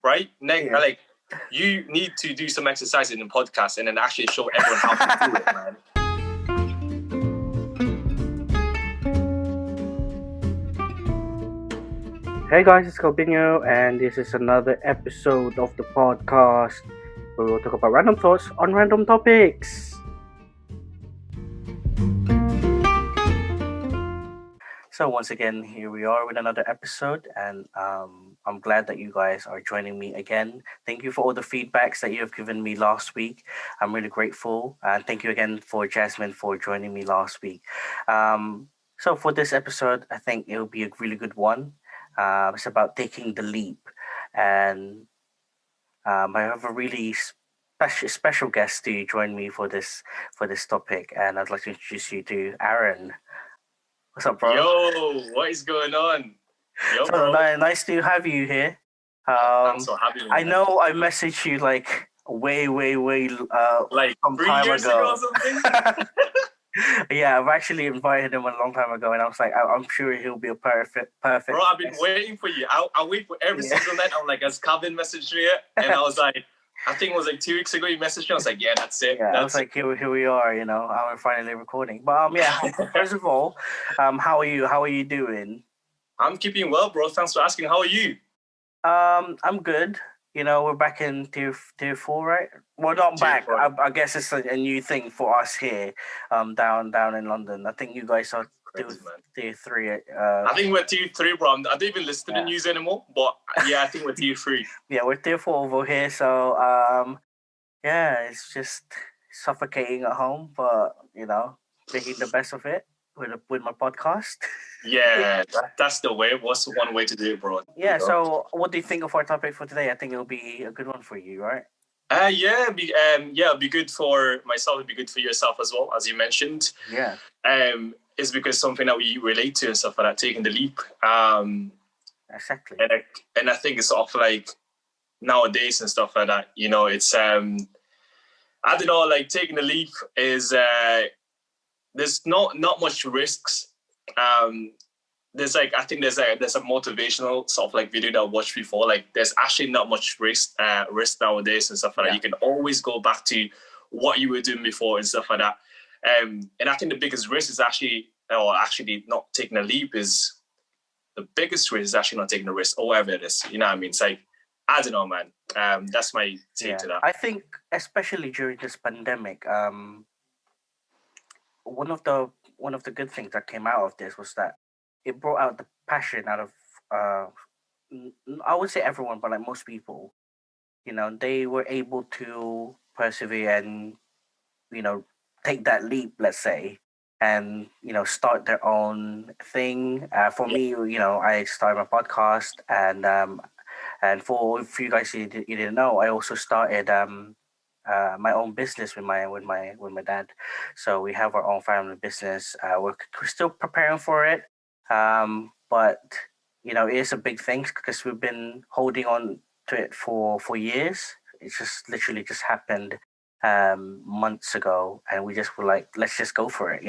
right? Like, you need to do some exercise in the podcast and then actually show everyone how to do it, man. Hey guys, it's Calvino, and this is another episode of the podcast where we'll talk about random thoughts on random topics. So once again, here we are with another episode, and I'm glad that you guys are joining me again. Thank you for all the feedbacks that you have given me last week. I'm really grateful, and thank you again for Jasmine for joining me last week. So for this episode, I think it will be a really good one. It's about taking the leap, and I have a really special guest to join me for this topic, and I'd like to introduce you to Aaron. What's up, bro? Yo, what is going on? Yo, So bro. nice to have you here. Thanks for having me. I know I messaged you like way like some 3 time years ago or something. Yeah, I've actually invited him a long time ago, and I was like, I'm sure he'll be a perfect. Bro, I've been waiting for you. I wait for every single night. I'm like, has Calvin messaged me yet? And I was like, I think it was like 2 weeks ago you messaged me. I was like, yeah, that's it. Yeah, I was like, here we are. I'm finally recording. But yeah, first of all, how are you? How are you doing? I'm keeping well, bro. Thanks for asking. How are you? I'm good. We're back in tier 4, right? Well, not back. I guess it's a new thing for us here, down in London. I think you guys are tier 3. I think we're tier 3, bro. I don't even listen to the news anymore, but yeah, I think we're tier 3. Yeah, we're tier 4 over here. So yeah, it's just suffocating at home, but making the best of it with my podcast. Yeah, that's the way. What's one way to do it, bro? Yeah. So, what do you think of our topic for today? I think it'll be a good one for you, right? It'd be good for myself. It'd be good for yourself as well, as you mentioned. Yeah. It's because something that we relate to and stuff like that, taking the leap. Exactly. And I think it's sort of like nowadays and stuff like that. It's I don't know, like taking the leap is there's not much risks. There's like, I think there's a motivational sort of like video that I watched before. Like there's actually not much risk nowadays and stuff like that. You can always go back to what you were doing before and stuff like that. And I think the biggest risk is actually not taking a leap. Is the biggest risk is actually not taking a risk, or whatever it is. You know what I mean? It's like, I don't know, man. That's my take to that. I think especially during this pandemic, one of the good things that came out of this was that it brought out the passion out of I would say everyone, but like most people. They were able to persevere and take that leap, let's say, and start their own thing. For me, I started my podcast, and for you guys you didn't know, I also started my own business with my dad. So we have our own family business. We're still preparing for it, but it is a big thing because we've been holding on to it for years. It's just literally just happened months ago, and we just were like, let's just go for it.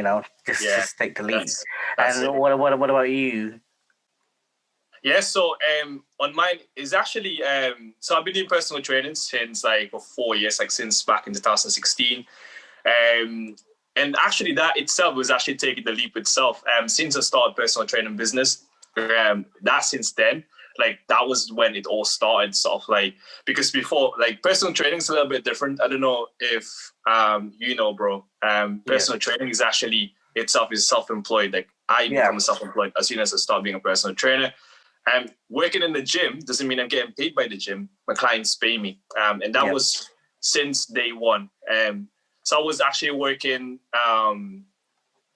Just take the lead. And what about you? Yeah, so on mine is actually so I've been doing personal training since like for 4 years, like since back in 2016. And actually that itself was actually taking the leap itself. Since I started personal training business, that since then, like that was when it all started, sort of like, because before, like personal training is a little bit different. I don't know if bro. Personal training is actually itself is self-employed. Like I become self-employed as soon as I start being a personal trainer. Working in the gym doesn't mean I'm getting paid by the gym. My clients pay me. And that was since day one. So I was actually working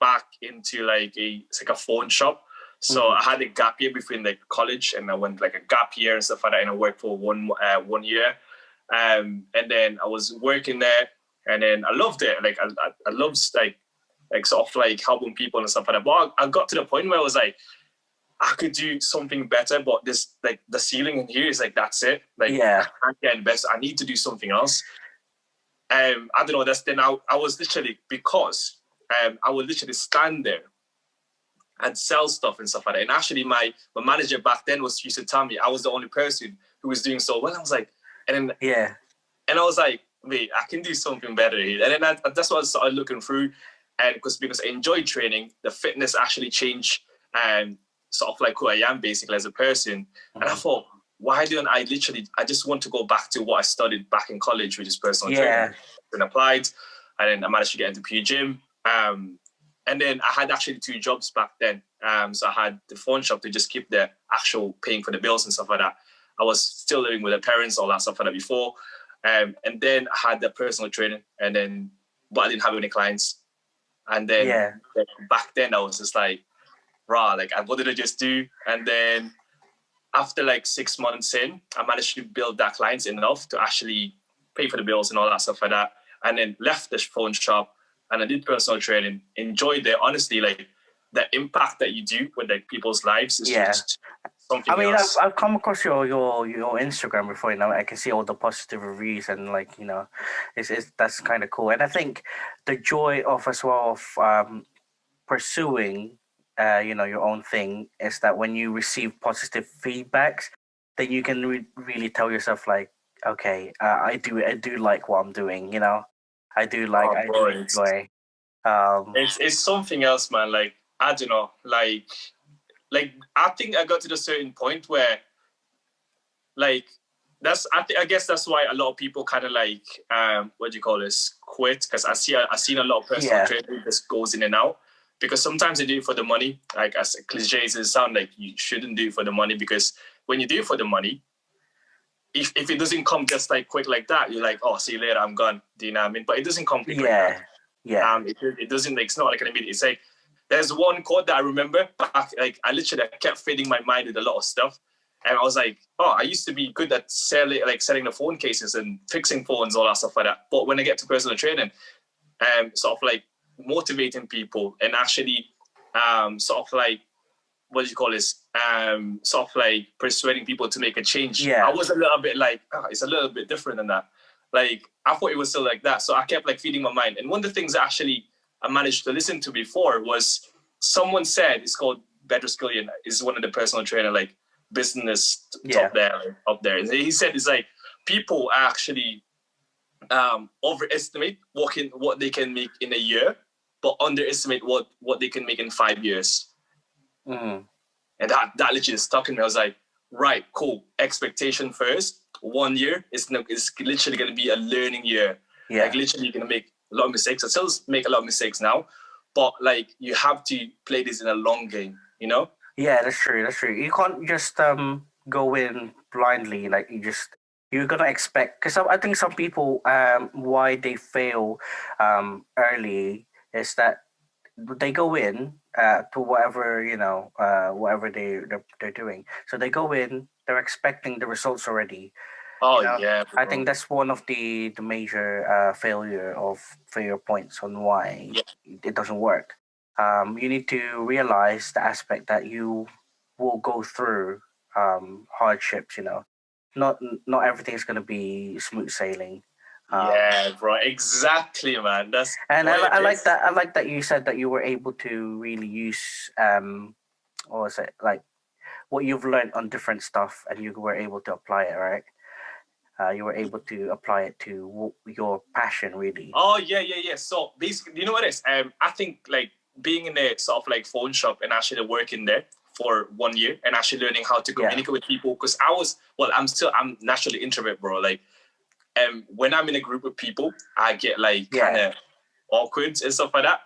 back into like it's like a phone shop. So I had a gap year between like college, and I went like a gap year and stuff like that, and I worked for 1 year. And then I was working there, and then I loved it. Like I loved like sort of like helping people and stuff like that. But I got to the point where I was like, I could do something better, but this like the ceiling in here is like, that's it. Like I can't get best. I need to do something else. I don't know. Then I was literally, because I would literally stand there and sell stuff and stuff like that. And actually my manager back then used to tell me I was the only person who who was doing so well. I was like, and I was like, wait, I can do something better here. And then that's what I started looking through, and because I enjoyed training, the fitness actually changed and sort of like who I am basically as a person. Mm-hmm. And I thought, why don't I just want to go back to what I studied back in college, which is personal training, and applied, and then I managed to get into P Gym. And then I had actually 2 jobs back then. So I had the phone shop to just keep the actual paying for the bills and stuff like that. I was still living with the parents, all that stuff like that before. And then I had the personal training, but I didn't have any clients. And then back then I was just like, like, what did I just do? And then after like 6 months in, I managed to build that clients enough to actually pay for the bills and all that stuff like that. And then left the phone shop and I did personal training, enjoyed it. Honestly, like the impact that you do with like people's lives is just something else. I've come across your Instagram before, you know. I can see all the positive reviews and like, you know, it's that's kind of cool. And I think the joy of as well of pursuing you know, your own thing is that when you receive positive feedbacks, then you can really tell yourself like, okay, I do like what I'm doing, you know. I do enjoy. It's something else, man. Like, I don't know, like I think I got to the certain point where like I guess that's why a lot of people kind of like what do you call this, quit, because I've seen a lot of personal training just goes in and out, because sometimes they do it for the money. Like, as cliche as it sounds, like you shouldn't do it for the money, because when you do it for the money, if it doesn't come just like quick like that, you're like, oh, see you later, I'm gone. Do you know what I mean? But it doesn't come quick like that. It doesn't, like, it's not like an immediate. It's like there's one quote that I remember back, like I kept filling my mind with a lot of stuff, and I was like, oh, I used to be good at selling the phone cases and fixing phones, all that stuff like that. But when I get to personal training, sort of like motivating people and actually sort of like, what do you call this? Sort of like persuading people to make a change. I was a little bit like, it's a little bit different than that. Like, I thought it was still like that. So I kept like feeding my mind. And one of the things that actually I managed to listen to before was someone said, it's called Bedros Skillion, is one of the personal trainer, like business up there. And he said, it's like people actually overestimate what they can make in a year, but underestimate what they can make in 5 years. Mm. And that literally stuck in me. I was like, right, cool. Expectation first. 1 year is literally going to be a learning year. Like, literally, you're going to make a lot of mistakes. I still make a lot of mistakes now, but like, you have to play this in a long game, you know? Yeah, that's true. That's true. You can't just go in blindly. Like, you're gonna expect, because I think some people why they fail early is that they go in to whatever, you know, whatever they're doing. So they go in, they're expecting the results already. Oh, you know? yeah. Bro. I think that's one of the major failure points on why it doesn't work. You need to realize the aspect that you will go through hardships. You know, not everything is going to be smooth sailing. Yeah, bro. Exactly, man. That's and I like that. I like that you said that you were able to really use what was it, like what you've learned on different stuff, and you were able to apply it, right? You were able to apply it to your passion, really. Oh, yeah. So basically, you know what it is? I think like being in a sort of like phone shop and actually working there for 1 year and actually learning how to communicate with people, because I'm naturally introvert, bro. Like, when I'm in a group of people, I get like kind of awkward and stuff like that.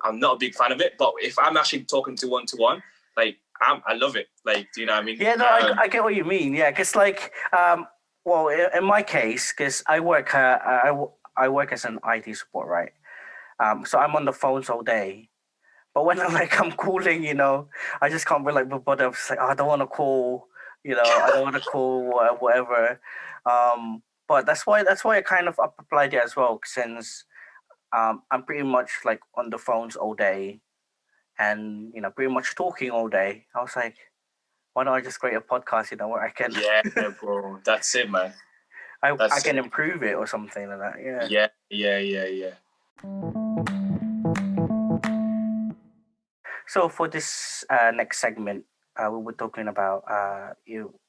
I'm not a big fan of it, but if I'm actually talking to one, like I love it. Like, do you know what I mean? Yeah, no, I get what you mean. Yeah, because like, well, in my case, because I work as an IT support, right? So I'm on the phones all day. But when I'm calling, you know, I just can't be like, but I'm just like, oh, I don't want to call, you know, I don't want to call whatever. But that's why I kind of applied it as well, since I'm pretty much like on the phones all day, and you know, pretty much talking all day. I was like, why don't I just create a podcast, you know, where I can bro, that's it, man. I can improve it or something like that. Yeah. So for this next segment, we were talking about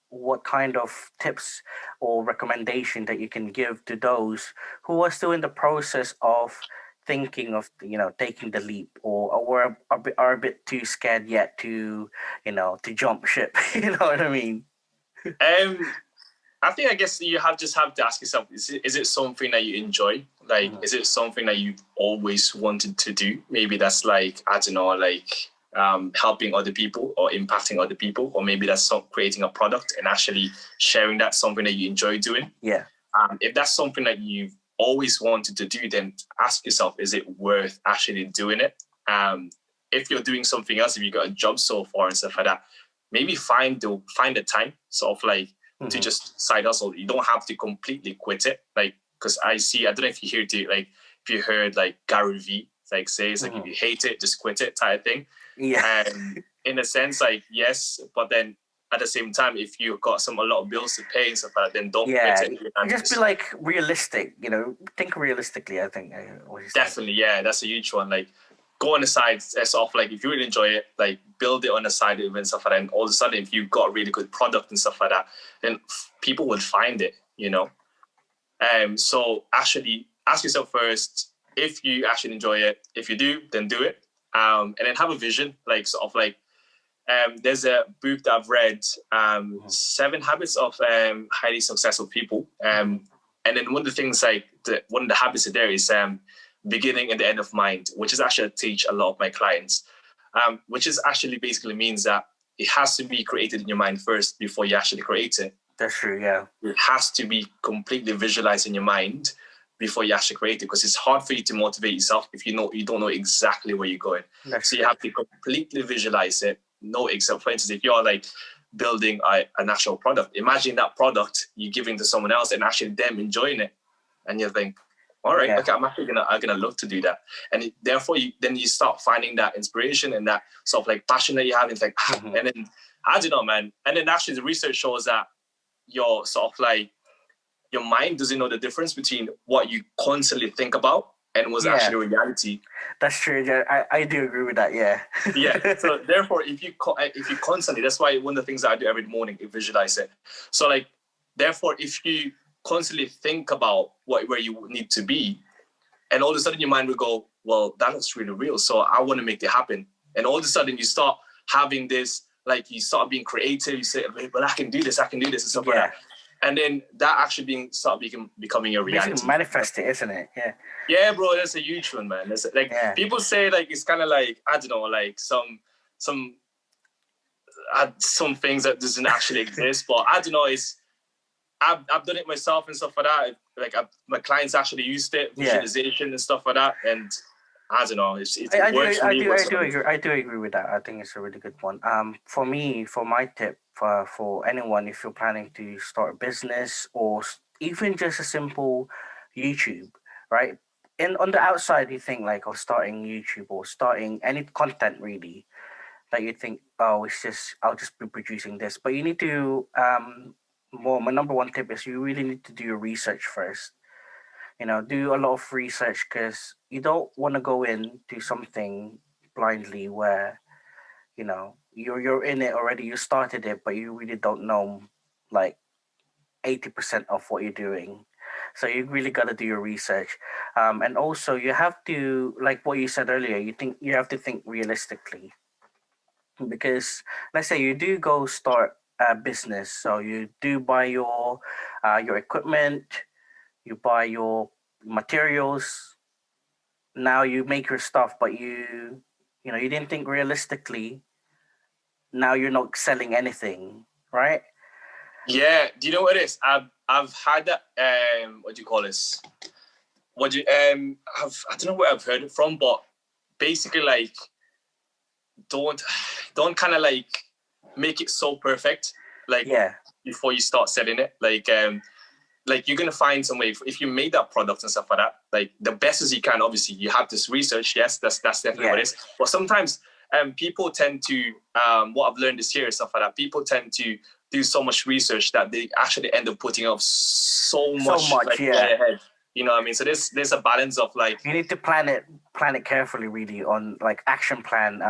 what kind of tips or recommendation that you can give to those who are still in the process of thinking of taking the leap, or are a bit too scared yet to to jump ship. You know what I mean? Um, I think I guess you just have to ask yourself: is it something that you enjoy? Like, is it something that you've always wanted to do? Maybe that's like, I don't know, like helping other people or impacting other people, or maybe that's creating a product and actually sharing that something that you enjoy doing. Yeah. If that's something that you've always wanted to do, then ask yourself: is it worth actually doing it? If you're doing something else, if you got a job so far and stuff like that, maybe find the time, sort of like, to just side hustle. You don't have to completely quit it. Like, because I don't know if you if you heard like Gary V like say, it's like, if you hate it, just quit it type of thing. Yeah. And in a sense, like, yes, but then at the same time, if you've got a lot of bills to pay and stuff like that, then don't quit it. You just be like realistic, think realistically, I think. Definitely, yeah, that's a huge one. Like, go on the side, sort of like, if you really enjoy it, like, build it on the side and stuff like that. And all of a sudden, if you've got a really good product and stuff like that, then people will find it, So actually ask yourself first if you actually enjoy it. If you do, then do it. And then have a vision, like, sort of like, there's a book that I've read, 7 Habits of Highly Successful People. And then one of the things, like, one of the habits there is beginning and the end of mind, which is actually I teach a lot of my clients, which is actually basically means that it has to be created in your mind first before you actually create it. That's true, yeah. It has to be completely visualized in your mind before you actually create it, because it's hard for you to motivate yourself if you don't know exactly where you're going. That's you have to completely visualize it. No, except for instance, if you're like building an actual product, imagine that product you're giving to someone else and actually them enjoying it, and you think, all right, okay, I'm actually gonna love to do that, and therefore you start finding that inspiration and that sort of like passion that you have. It's like, and then I don't know, man, and then actually the research shows that your sort of like your mind doesn't know the difference between what you constantly think about and was actually reality. That's true. Yeah, I do agree with that. Yeah. Yeah. So therefore, if you constantly, that's why one of the things that I do every morning is visualize it. So like, therefore, if you constantly think about where you need to be, and all of a sudden your mind will go, well, that looks really real, so I want to make it happen. And all of a sudden you start having this, like, you start being creative. You say, well, I can do this, and stuff like that. And then that actually becoming a reality. Basically manifest it, isn't it? Yeah. Yeah, bro, that's a huge one, man. That's like, people say, like, it's kind of like, I don't know, like some things that doesn't actually exist, but I don't know. I've done it myself and stuff like that. Like, my clients actually used it, visualization and stuff like that, and I don't know. I do agree with that. I think it's a really good one. For me, for my tip for anyone, if you're planning to start a business or even just a simple YouTube, right? And on the outside, you think like, starting YouTube or starting any content really, that you think, oh, I'll just be producing this. But you need to my number one tip is you really need to do your research first. Do a lot of research, because you don't want to go into something blindly where you're in it already. You started it, but you really don't know like 80% of what you're doing. So you really got to do your research, and also you have to, like what you said earlier, you have to think realistically, because let's say you do go start a business, so you do buy your equipment, you buy your materials, now you make your stuff, but you didn't think realistically. Now you're not selling anything, right? Yeah. Do you know what it is? I've had that. What do you call this? I don't know where I've heard it from, but basically, like, don't kind of like make it so perfect, like, before you start selling it. Like you're gonna find some way, if you made that product and stuff like that, like, the best as you can. Obviously, you have this research. Yes, that's definitely what it is. But sometimes people tend to, what I've learned this year and stuff like that, people tend to do so much research that they actually end up putting up so much like, in their head. You know what I mean? So there's a balance of, like, you need to plan it carefully, really, on like action plan.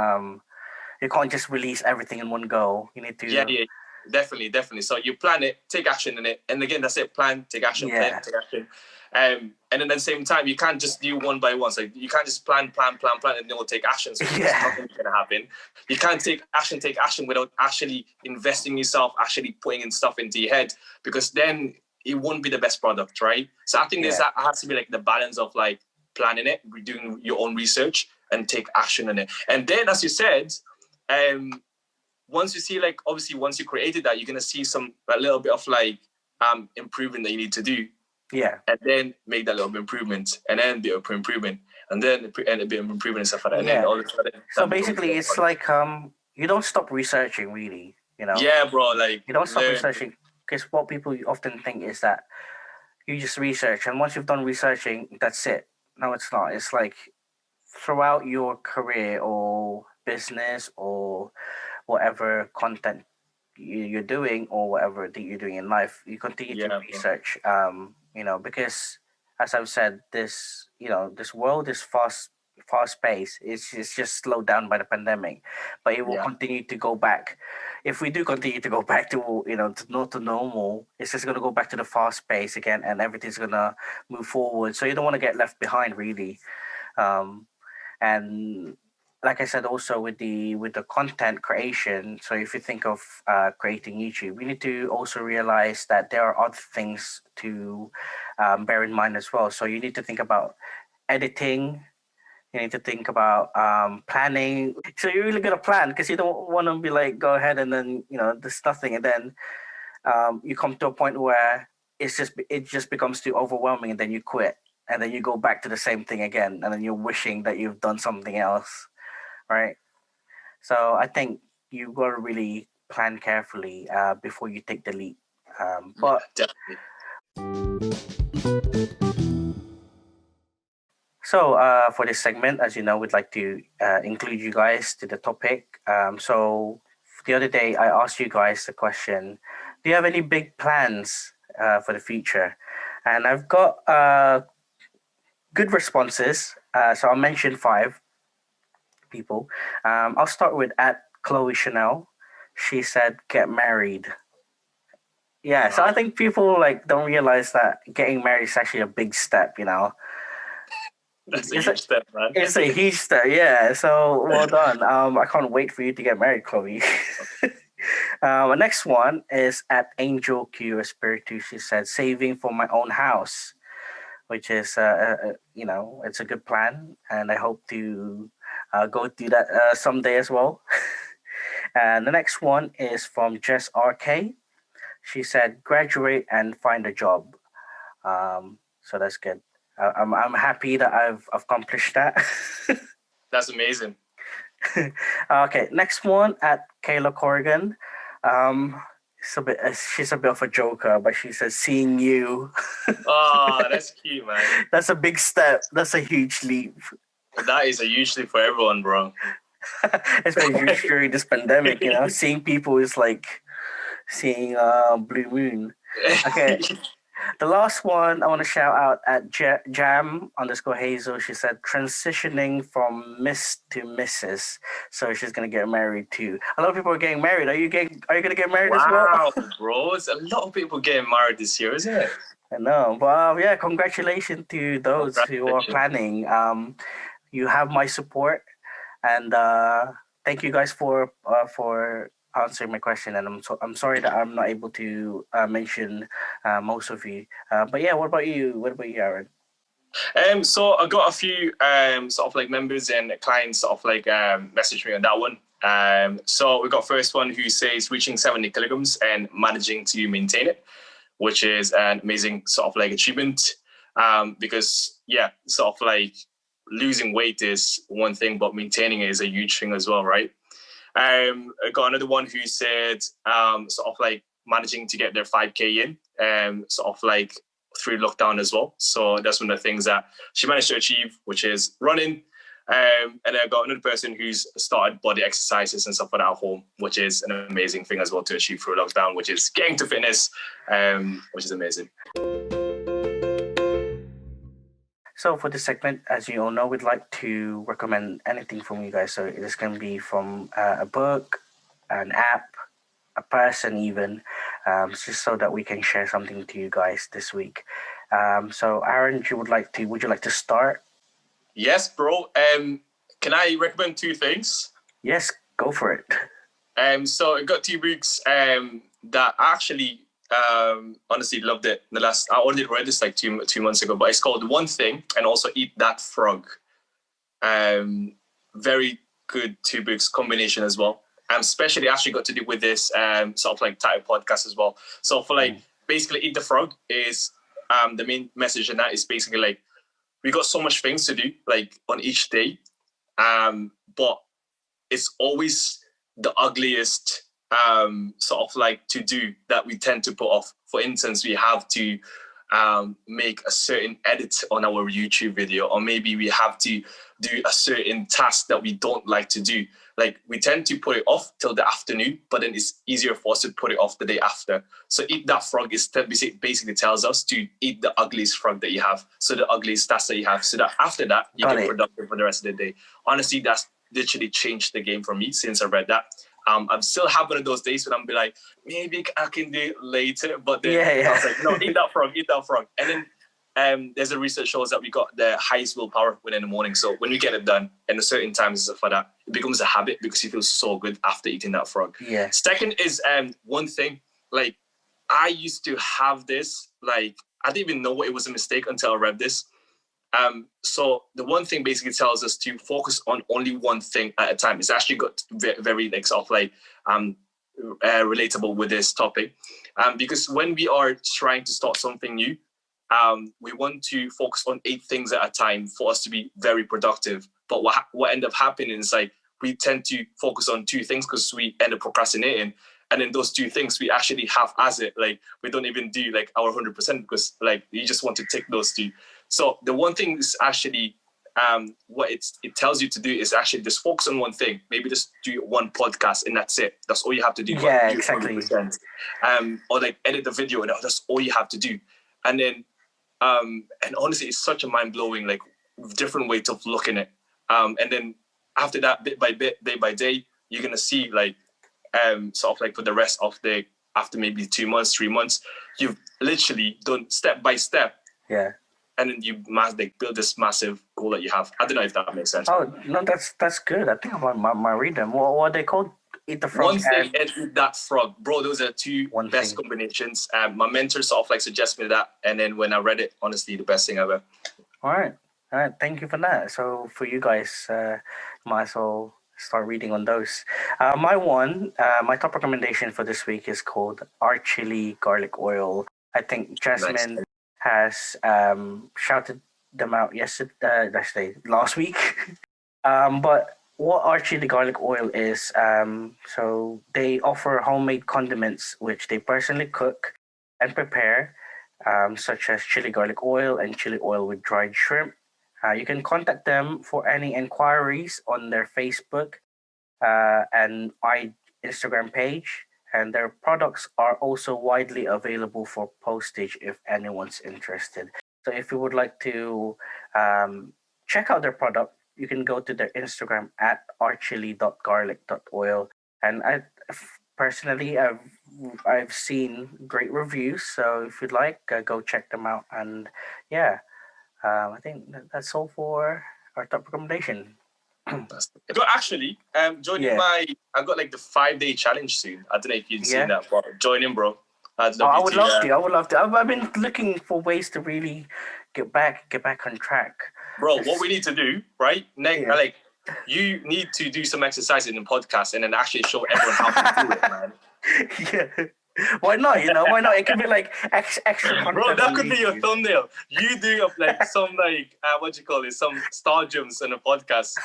You can't just release everything in one go. You need to Definitely. So you plan it, take action in it, and again, that's it. Plan, take action, plan, Yeah. take action. And then at the same time, you can't just do one by one. So you can't just plan, and then you'll take action. So because nothing's gonna happen. You can't take action without actually investing yourself, actually putting in stuff into your head, because then it won't be the best product, right? So I think there has to be like the balance of like planning it, doing your own research, and take action on it. And then, as you said, once you see, like, obviously once you created that, you're gonna see a little bit of like improvement that you need to do. Yeah. And then make that little bit improvement, and then a bit of improvement, and then a bit of improvement and stuff like that. And then all of a sudden, so basically, it's like you don't stop researching, really. You know. Yeah, bro. Like you don't stop researching, because what people often think is that you just research, and once you've done researching, that's it. No, it's not. It's like throughout your career or business or whatever content you're doing or whatever that you're doing in life, you continue to research. Because as I've said, this world is fast paced. It's just slowed down by the pandemic, but it will continue to go back. If we do continue to go back to to normal, it's just gonna go back to the fast pace again, and everything's gonna move forward. So you don't want to get left behind, really. And like I said, also with the content creation. So if you think of creating YouTube, we need to also realize that there are other things to bear in mind as well. So you need to think about editing. You need to think about planning. So you're really gonna plan, because you don't want to be like go ahead and then there's nothing, and then you come to a point where it just becomes too overwhelming, and then you quit, and then you go back to the same thing again, and then you're wishing that you've done something else, right? So I think you got to really plan carefully before you take the leap. But definitely. So for this segment, as you know, we'd like to include you guys to the topic. So the other day, I asked you guys the question: do you have any big plans for the future? And I've got good responses. So I'll mention 5 people. I'll start with at Chloe Chanel. She said, "Get married." Yeah, so I think people like don't realize that getting married is actually a big step. That's a huge step, man. It's a huge step, yeah. So well done. I can't wait for you to get married, Chloe. The next one is at Angel Q Espiritu. She said, "Saving for my own house," which is, it's a good plan, and I hope to go through that someday as well. And the next one is from Jess RK. She said, "Graduate and find a job." So that's good. I'm happy that I've accomplished that. That's amazing. Okay, next one at Kayla Corrigan. She's a bit of a joker, but she says, "Seeing you." Oh, that's cute, man. That's a big step. That's a huge leap. That is a huge leap for everyone, bro. Especially during this pandemic, seeing people is like seeing blue moon. Okay. The last one I want to shout out at Jam_Hazel. She said, "Transitioning from Miss to Mrs." So she's gonna get married too. A lot of people are getting married. Are you gonna get married as well? Wow, bro! It's a lot of people getting married this year, isn't it? I know, but yeah, congratulations to those who are planning. You have my support, and thank you guys for answering my question. And I'm sorry that I'm not able to mention most of you. But yeah, what about you? What about you, Aaron? So I got a few sort of like members and clients sort of like message me on that one. So we got first one who says reaching 70 kilograms and managing to maintain it, which is an amazing sort of like achievement. Because sort of like losing weight is one thing, but maintaining it is a huge thing as well, right? I got another one who said sort of like managing to get their 5K in, sort of like through lockdown as well. So that's one of the things that she managed to achieve, which is running. And I got another person who's started body exercises and stuff like that at home, which is an amazing thing as well to achieve through lockdown, which is getting to fitness, which is amazing. So for this segment, as you all know, we'd like to recommend anything from you guys. So this can be from a book, an app, a person even, just so that we can share something to you guys this week. So Aaron, would you like to start? Yes, bro. Can I recommend two things? Yes, go for it. So I got two books that I actually honestly loved it. I only read this like two months ago, but it's called One Thing and also Eat That Frog. Very good two books combination as well. Especially actually got to do with this sort of like type of podcast as well. So for like basically Eat the Frog is the main message, and that is basically like we got so much things to do like on each day, but it's always the ugliest sort of like to do that we tend to put off. For instance, we have to make a certain edit on our YouTube video, or maybe we have to do a certain task that we don't like to do. Like we tend to put it off till the afternoon, but then it's easier for us to put it off the day after. So Eat That Frog is basically tells us to eat the ugliest frog that you have. So the ugliest task that you have, so that after that you Got get it. productive for the rest of the day. Honestly, that's literally changed the game for me since I read that. I'm still having one of those days when I'm be like, maybe I can do it later, but then I was like, no, eat that frog. And then there's a research shows that we got the highest willpower within the morning. So when we get it done and a certain times and stuff like that, it becomes a habit because you feel so good after eating that frog. Yeah. Second is One Thing. Like I used to have this, like I didn't even know what it was a mistake until I read this. So the One Thing basically tells us to focus on only one thing at a time. It's actually got very like sort of like relatable with this topic, because when we are trying to start something new, we want to focus on 8 things at a time for us to be very productive. But what end up happening is like we tend to focus on 2 things because we end up procrastinating. And then those 2 things we actually have as it, like we don't even do like our 100% because like you just want to take those 2. So the One Thing is actually what it tells you to do is actually just focus on one thing. Maybe just do one podcast and that's it. That's all you have to do. Yeah, exactly. 100%. Or like edit the video and that's all you have to do. And then and honestly, it's such a mind-blowing like different way of looking at it. And then after that, bit by bit, day by day, you're gonna see like sort of like for the rest of the after maybe 2 months, 3 months, you've literally done step by step. Yeah. And then you like build this massive goal that you have. I don't know if that makes sense. Oh no, that's good. I think I might read them. What are they called? Eat the Frog. One Thing and Eat That Frog, bro. Those are 2 best combinations. My mentor sort of like suggested me that, and then when I read it, honestly, the best thing ever. All right. Thank you for that. So for you guys, might as well start reading on those. My top recommendation for this week is called Our Chili Garlic Oil. I think Jasmine has shouted them out last week. But what Our Chili Garlic Oil is, so they offer homemade condiments which they personally cook and prepare, such as chili garlic oil and chili oil with dried shrimp. You can contact them for any inquiries on their Facebook and Instagram page, and their products are also widely available for postage if anyone's interested. So if you would like to check out their product, you can go to their Instagram at archili.garlic.oil. And personally, I've seen great reviews, so if you'd like, go check them out. And yeah, I think that's all for our top recommendation. So actually, joining I got like the 5-day challenge soon. I don't know if you've seen that, but join in, bro. I would love to. I've been looking for ways to really get back on track. Bro, what we need to do, right? Like you need to do some exercise in the podcast and then actually show everyone how to do it, man. Yeah. Why not? Why not? It could be like extra content. Bro, that could be your thumbnail. You doing up like some like some star jumps in a podcast.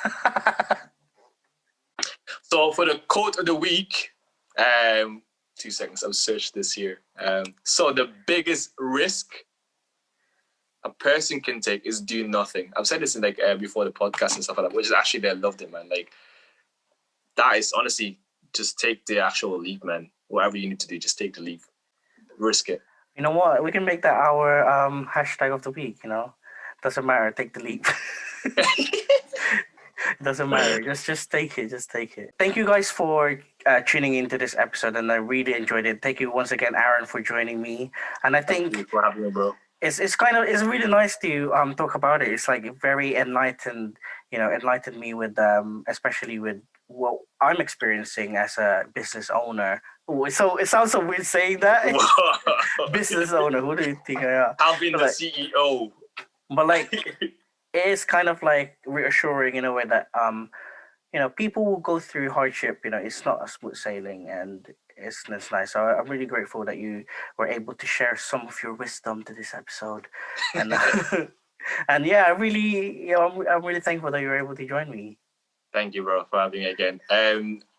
So for the quote of the week, 2 seconds. I'll search this here. So the biggest risk a person can take is do nothing. I've said this in like before the podcast and stuff like that, which is actually I loved it, man. Like that is honestly just take the actual leap, man. Whatever you need to do, just take the leap. Risk it. You know what? We can make that our hashtag of the week, Doesn't matter, take the leap. It doesn't matter. Just take it. Just take it. Thank you guys for tuning into this episode, and I really enjoyed it. Thank you once again, Aaron, for joining me. And I Thank you think for having me, bro. it's kind of it's really nice to talk about it. It's like very enlightened, enlightened me with especially with what I'm experiencing as a business owner. Ooh, so it sounds so weird saying that. Business owner, who do you think I am? Having But the like, CEO. but like it is kind of like reassuring in a way that people will go through hardship. It's not a smooth sailing, and it's nice. So I'm really grateful that you were able to share some of your wisdom to this episode, and and yeah, I really, I'm really thankful that you were able to join me. Thank you, bro, for having me again.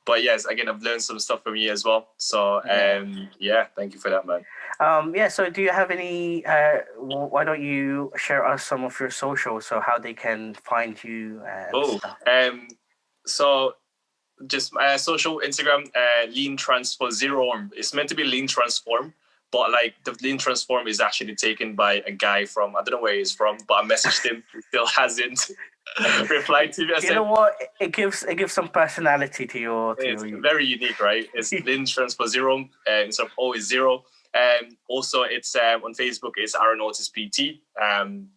But yes, again, I've learned some stuff from you as well. So yeah, thank you for that, man. Yeah. So, do you have any? Why don't you share us some of your socials so how they can find you and Oh, stuff? so just social Instagram, lean transfer zero. It's meant to be lean transform, but like the lean transform is actually taken by a guy from I don't know where he's from, but I messaged him. He still hasn't replied to me. I You said know what? It gives some personality to your it's your. very unique, right? It's lean transfer zero, instead of always zero. Also, it's on Facebook. It's Aron Otis PT.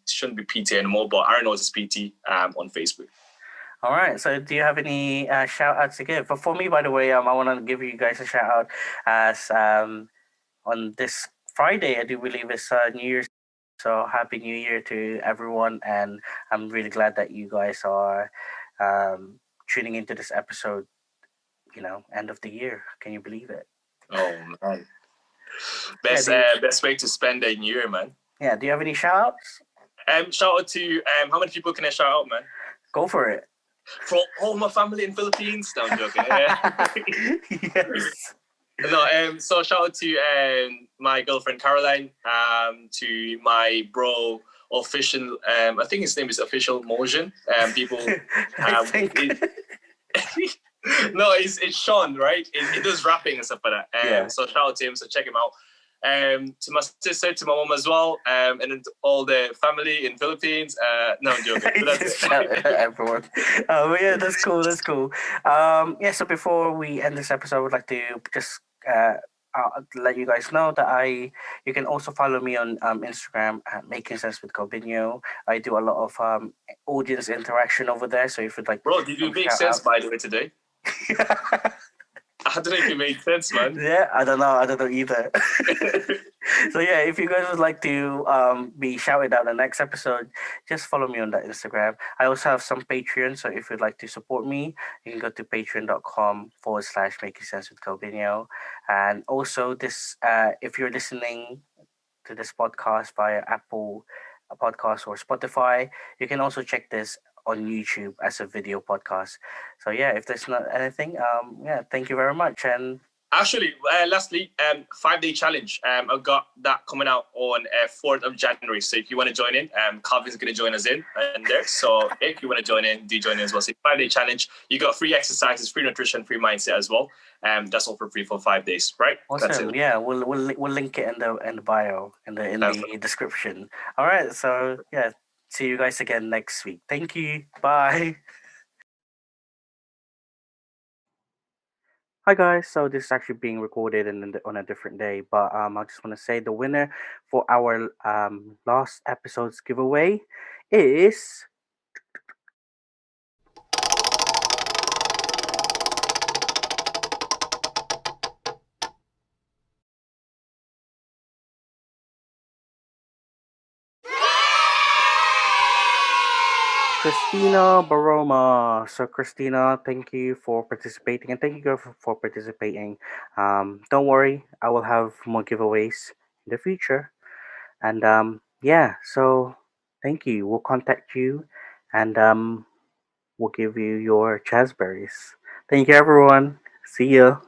Shouldn't be PT anymore, but Aron Otis PT on Facebook. All right. So, do you have any shout outs to give? But for me, by the way, I want to give you guys a shout out as on this Friday. I do believe it's New Year's. So, happy New Year to everyone, and I'm really glad that you guys are tuning into this episode. End of the year. Can you believe it? Oh man, Yeah. best way to spend a new year, man. Yeah. Do you have any shout outs? Shout out to how many people can I shout out, man? Go for it. For all my family in Philippines. No, I'm joking. Yeah. Yes. No, so shout out to my girlfriend Caroline, to my bro official, I think his name is Official Motion. People, I think. no, it's Sean, right? He does rapping and stuff like that. Yeah. So shout out to him. So check him out. To my sister, to my mom as well, and then to all the family in Philippines. No, I'm joking. But that's Just shout it. at everyone. But yeah, that's cool. That's cool. Yeah. So before we end this episode, I would like to just let you guys know that you can also follow me on Instagram at Making Sense with Cobinho. I do a lot of audience interaction over there. So if you'd like, Bro, did you make sense by the way today? I don't know if it made sense, man. Yeah, I don't know. I don't know either. So yeah, if you guys would like to be shouted out in the next episode, just follow me on that Instagram. I also have some Patreon, so if you'd like to support me, you can go to patreon.com/making sense with Calvinio. And also this if you're listening to this podcast via Apple Podcast or Spotify, you can also check this on YouTube as a video podcast. So yeah, if there's not anything, yeah, thank you very much. And actually, lastly, 5-day challenge. I've got that coming out on 4th of January. So if you want to join in, Calvin's going to join us in and there. So if you want to join in, do join in as well. So 5-day challenge. You got free exercises, free nutrition, free mindset as well. That's all for free for 5 days, right? awesome. That's it. Yeah, we'll link it in the bio in the description. All right. So yeah, see you guys again next week. Thank you. Bye. Hi guys, so this is actually being recorded on a different day, but I just want to say the winner for our last episode's giveaway is Christina Baroma. So Christina, thank you for participating, and thank you girl for participating. Don't worry, I will have more giveaways in the future, and yeah, so thank you. We'll contact you, and we'll give you your chasberries. Thank you, everyone. See you.